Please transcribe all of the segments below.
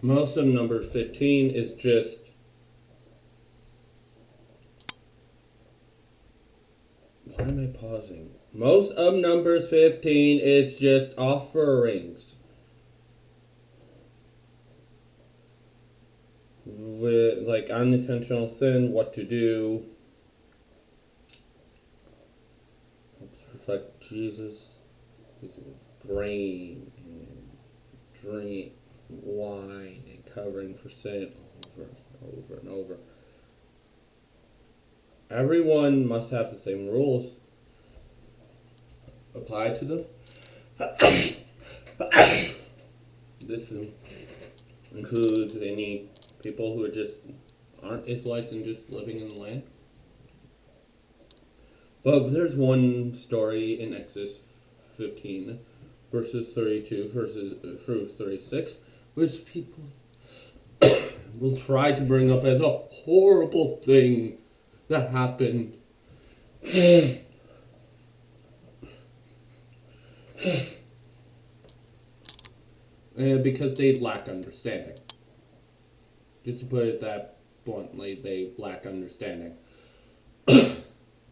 Most of number 15 is just. Why am I pausing? Most of numbers 15 is just offerings. With like unintentional sin, what to do. Reflect Jesus. Grain and drink wine and covering for sin over and over and over. Everyone must have the same rules applied to them. This includes any people who aren't Israelites and just living in the land. But there's one story in Exodus 15, verses 32 through 36, which people will try to bring up as a horrible thing that happened. Because they lack understanding. Just to put it that bluntly, they lack understanding.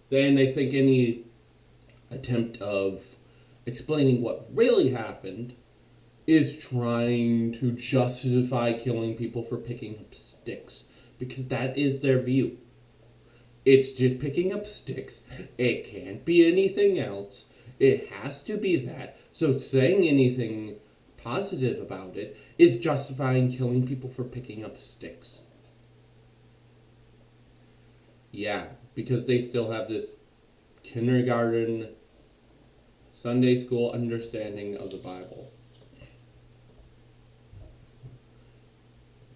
Then they think any attempt of explaining what really happened is trying to justify killing people for picking up sticks. Because that is their view. It's just picking up sticks. It can't be anything else. It has to be that. So saying anything positive about it is justifying killing people for picking up sticks. Yeah, because they still have this kindergarten, Sunday school understanding of the Bible.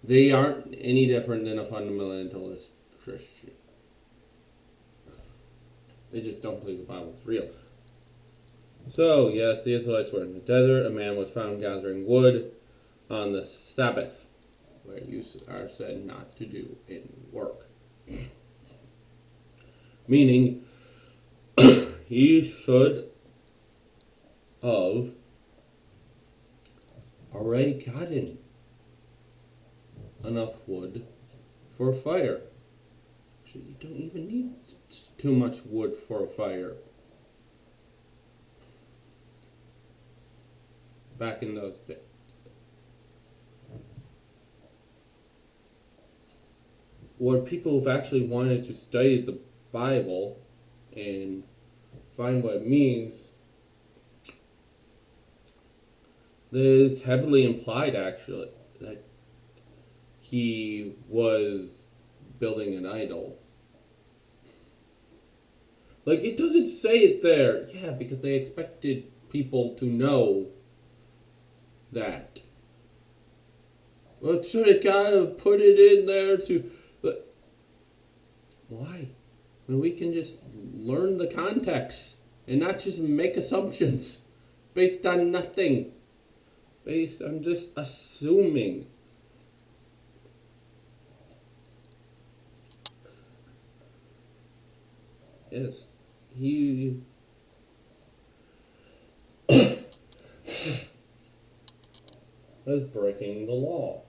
They aren't any different than a fundamentalist Christian. They just don't believe the Bible is real. So, yes, the Israelites were in the desert. A man was found gathering wood on the Sabbath, where you are said not to do any work. Meaning, he should have already gotten enough wood for a fire. So you don't even need too much wood for a fire. Back in those days. What people who've actually wanted to study the Bible and find what it means, it's heavily implied actually that he was building an idol. Like, it doesn't say it there. Yeah, because they expected people to know that. Well, should have gotta put it in there to... But why? When we can just learn the context and not just make assumptions based on nothing. Based on just assuming. Yes. He was breaking the law.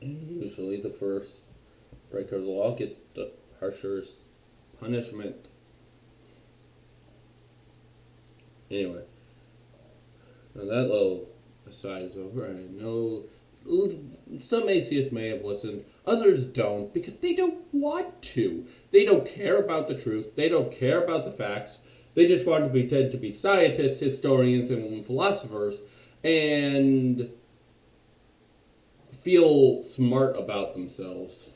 And usually the first breaker of the law gets the harsher punishment. Anyway, now that little aside is over. I know some atheists may have listened, others don't, because they don't want to. They don't care about the truth. They don't care about the facts. They just want to pretend to be scientists, historians, and philosophers, and feel smart about themselves.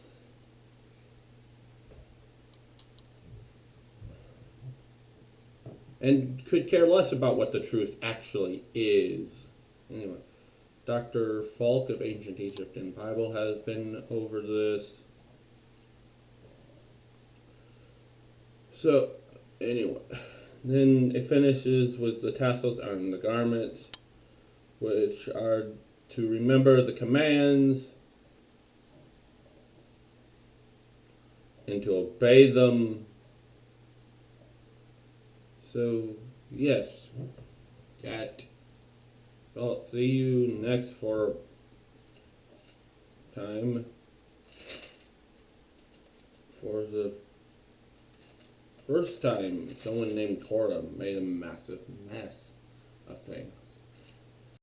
And could care less about what the truth actually is. Anyway, Dr. Falk of Ancient Egypt and Bible has been over this. So, anyway, then it finishes with the tassels on the garments, which are to remember the commands and to obey them. So, yes, got Well, see you next for time for the first time someone named Cora made a massive mess of things.